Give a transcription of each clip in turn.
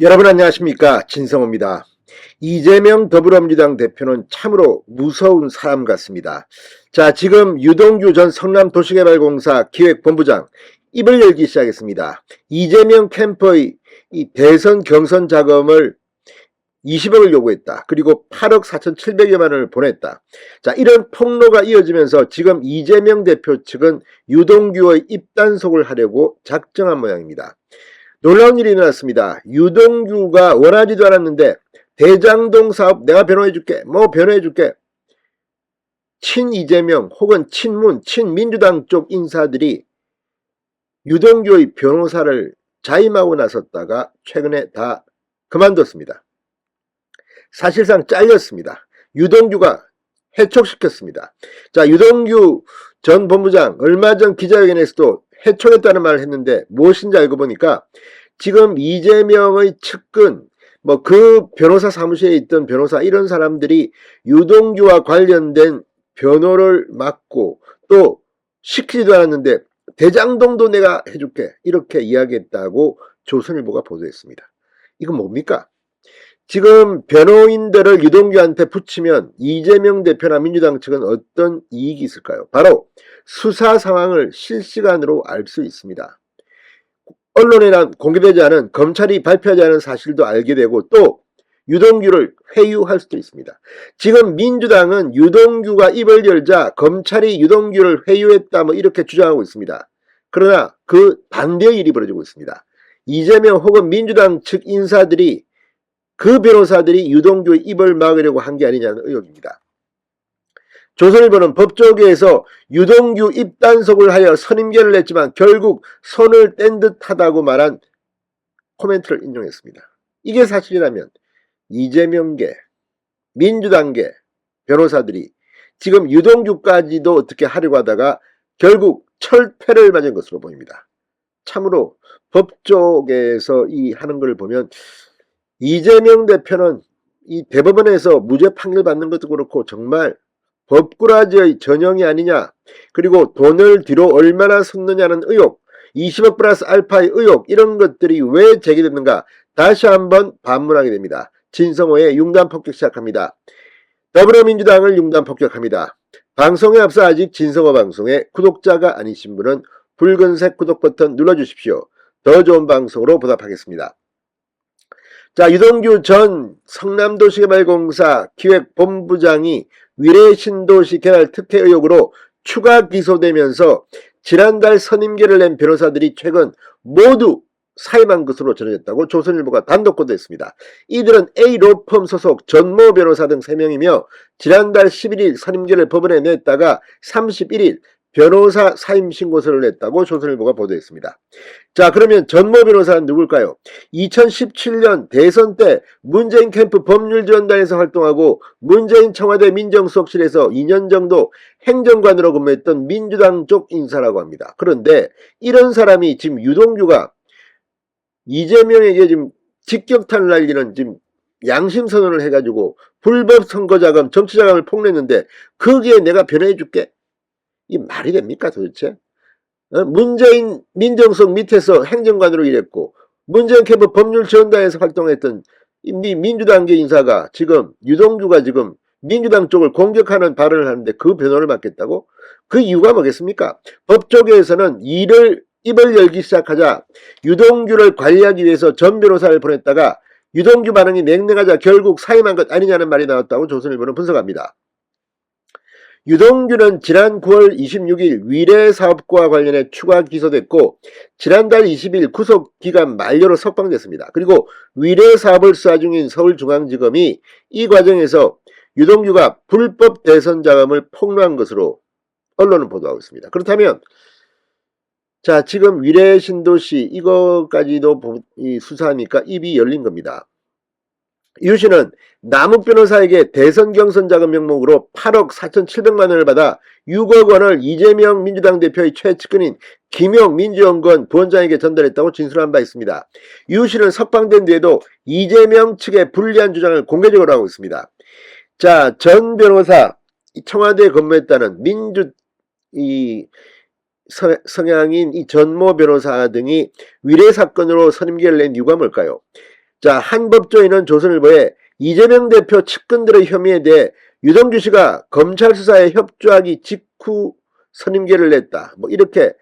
여러분 안녕하십니까, 진성호입니다. 이재명 더불어민주당 대표는 참으로 무서운 사람 같습니다. 자, 지금 유동규 전 성남도시개발공사 기획본부장 입을 열기 시작했습니다. 이재명 캠프의 이 대선 경선 자금을 20억을 요구했다. 그리고 8억 4,700여만 원을 보냈다. 자, 이런 폭로가 이어지면서 지금 이재명 대표 측은 유동규의 입단속을 하려고 작정한 모양입니다. 놀라운 일이 일어났습니다. 유동규가 원하지도 않았는데 대장동 사업 내가 변호해줄게, 변호해줄게. 친이재명 혹은 친문, 친민주당 쪽 인사들이 유동규의 변호사를 자임하고 나섰다가 최근에 다 그만뒀습니다. 사실상 잘렸습니다. 유동규가 해촉시켰습니다. 자, 유동규 전 본부장 얼마 전 기자회견에서도 해촉했다는 말을 했는데 무엇인지 알고 보니까 지금 이재명의 측근 그 변호사 사무실에 있던 변호사 이런 사람들이 유동규와 관련된 변호를 맡고 또 시키지도 않았는데 대장동도 내가 해줄게 이렇게 이야기했다고 조선일보가 보도했습니다. 이건 뭡니까? 지금 변호인들을 유동규한테 붙이면 이재명 대표나 민주당 측은 어떤 이익이 있을까요? 바로 수사 상황을 실시간으로 알 수 있습니다. 언론에 공개되지 않은, 검찰이 발표하지 않은 사실도 알게 되고 또 유동규를 회유할 수도 있습니다. 지금 민주당은 유동규가 입을 열자 검찰이 유동규를 회유했다 이렇게 주장하고 있습니다. 그러나 그 반대의 일이 벌어지고 있습니다. 이재명 혹은 민주당 측 인사들이 그 변호사들이 유동규의 입을 막으려고 한 게 아니냐는 의혹입니다. 조선일보는 법조계에서 유동규 입단속을 하여 선임계를 냈지만 결국 손을 뗀 듯하다고 말한 코멘트를 인용했습니다. 이게 사실이라면 이재명계, 민주당계 변호사들이 지금 유동규까지도 어떻게 하려고 하다가 결국 철퇴를 맞은 것으로 보입니다. 참으로 법조계에서 이 하는 걸 보면 이재명 대표는 이 대법원에서 무죄 판결 받는 것도 그렇고 정말 법꾸라지의 전형이 아니냐, 그리고 돈을 뒤로 얼마나 섰느냐는 의혹, 20억 플러스 알파의 의혹, 이런 것들이 왜 제기됐는가 다시 한번 반문하게 됩니다. 진성호의 융단 폭격 시작합니다. 더불어민주당을 융단 폭격합니다. 방송에 앞서 아직 진성호 방송에 구독자가 아니신 분은 붉은색 구독 버튼 눌러주십시오. 더 좋은 방송으로 보답하겠습니다. 자, 유동규 전 성남도시개발공사 기획본부장이 위례신도시 개발 특혜 의혹으로 추가 기소되면서 지난달 선임계를 낸 변호사들이 최근 모두 사임한 것으로 전해졌다고 조선일보가 단독 보도했습니다. 이들은 A로펌 소속 전모 변호사 등 3명이며 지난달 11일 선임계를 법원에 냈다가 31일 변호사 사임 신고서를 냈다고 조선일보가 보도했습니다. 자, 그러면 전모 변호사는 누굴까요? 2017년 대선 때 문재인 캠프 법률지원단에서 활동하고 문재인 청와대 민정수석실에서 2년 정도 행정관으로 근무했던 민주당 쪽 인사라고 합니다. 그런데 이런 사람이 지금 유동규가 이재명에게 지금 직격탄을 날리는 지금 양심선언을 해가지고 불법 선거자금, 정치자금을 폭로했는데 거기에 내가 변호해줄게? 이 말이 됩니까 도대체? 문재인 민정수석 밑에서 행정관으로 일했고 문재인 캠프 법률지원단에서 활동했던 민주당계 인사가 지금 유동규가 지금 민주당 쪽을 공격하는 발언을 하는데 그 변호를 맡겠다고? 그 이유가 뭐겠습니까? 법조계에서는 입을 열기 시작하자 유동규를 관리하기 위해서 전 변호사를 보냈다가 유동규 반응이 냉랭하자 결국 사임한 것 아니냐는 말이 나왔다고 조선일보는 분석합니다. 유동규는 지난 9월 26일 위례사업과 관련해 추가 기소됐고 지난달 20일 구속기간 만료로 석방됐습니다. 그리고 위례사업을 수사 중인 서울중앙지검이 이 과정에서 유동규가 불법 대선 자금을 폭로한 것으로 언론은 보도하고 있습니다. 그렇다면 자, 지금 위례신도시 이거까지도 수사하니까 입이 열린 겁니다. 유 씨는 남욱 변호사에게 대선 경선 자금 명목으로 8억 4,700만 원을 받아 6억 원을 이재명 민주당 대표의 최측근인 김용 민주연구원 부원장에게 전달했다고 진술한 바 있습니다. 유 씨는 석방된 뒤에도 이재명 측의 불리한 주장을 공개적으로 하고 있습니다. 자, 전 변호사 청와대에 근무했다는 성향인 이 전모 변호사 등이 위례 사건으로 선임계를 낸 이유가 뭘까요? 자, 한 법조인은 조선일보에 이재명 대표 측근들의 혐의에 대해 유동규 씨가 검찰 수사에 협조하기 직후 선임계를 냈다. 뭐 이렇게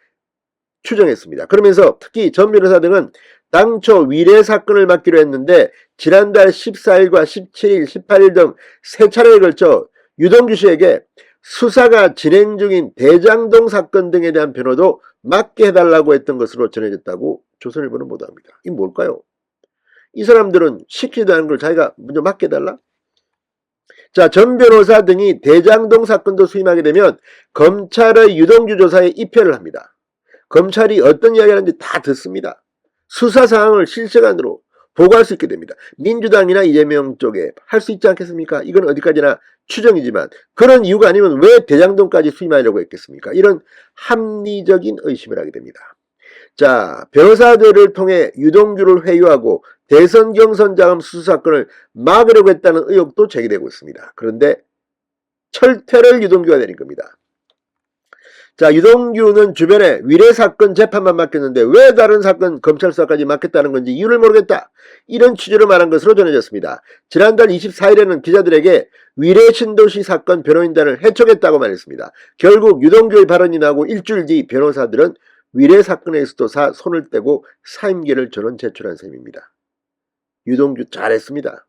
추정했습니다. 그러면서 특히 전 변호사 등은 당초 위례 사건을 맡기로 했는데 지난달 14일과 17일, 18일 등 세 차례에 걸쳐 유동규 씨에게 수사가 진행 중인 대장동 사건 등에 대한 변호도 맡게 해달라고 했던 것으로 전해졌다고 조선일보는 보도합니다. 이게 뭘까요? 이 사람들은 시키지도 않은 걸 자기가 먼저 맡게 해달라? 자, 전 변호사 등이 대장동 사건도 수임하게 되면 검찰의 유동규 조사에 입회를 합니다. 검찰이 어떤 이야기를 하는지 다 듣습니다. 수사 상황을 실시간으로 보고할 수 있게 됩니다. 민주당이나 이재명 쪽에 할 수 있지 않겠습니까? 이건 어디까지나 추정이지만 그런 이유가 아니면 왜 대장동까지 수임하려고 했겠습니까? 이런 합리적인 의심을 하게 됩니다. 자, 변호사들을 통해 유동규를 회유하고 대선 경선 자금 수수 사건을 막으려고 했다는 의혹도 제기되고 있습니다. 그런데 철퇴를 유동규가 내린 겁니다. 자, 유동규는 주변에 위례 사건 재판만 맡겼는데 왜 다른 사건 검찰 수사까지 맡겼다는 건지 이유를 모르겠다. 이런 취지로 말한 것으로 전해졌습니다. 지난달 24일에는 기자들에게 위례 신도시 사건 변호인단을 해촉했다고 말했습니다. 결국 유동규의 발언이 나고 일주일 뒤 변호사들은 위례 사건에서도 손을 떼고 사임계를 전원 제출한 셈입니다. 유동규 잘했습니다.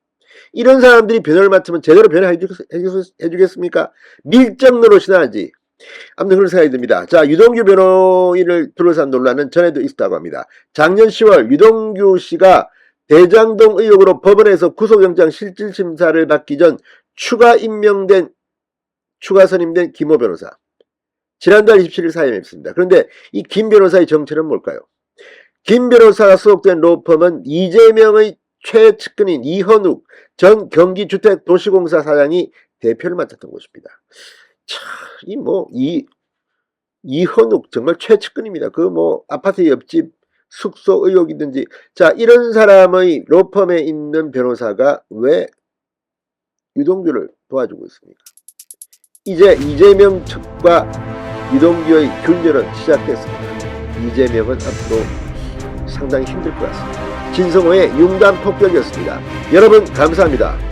이런 사람들이 변호를 맡으면 제대로 변호해주겠습니까? 밀정 노릇이나 하지. 아무튼 그런 생각이 듭니다. 자, 유동규 변호인을 둘러싼 논란은 전에도 있었다고 합니다. 작년 10월 유동규 씨가 대장동 의혹으로 법원에서 구속영장 실질심사를 받기 전 추가 선임된 김호 변호사. 지난달 27일 사임했습니다. 그런데 이 김 변호사의 정체는 뭘까요? 김 변호사가 소속된 로펌은 이재명의 최측근인 이현욱 전 경기주택도시공사 사장이 대표를 맡았던 곳입니다. 참, 이현욱 정말 최측근입니다. 그 아파트 옆집 숙소 의혹이든지. 자, 이런 사람의 로펌에 있는 변호사가 왜 유동규를 도와주고 있습니까? 이제 이재명 측과 유동규의 균열은 시작됐습니다. 이재명은 앞으로 상당히 힘들 것 같습니다. 진성호의 융단 폭격이었습니다. 여러분 감사합니다.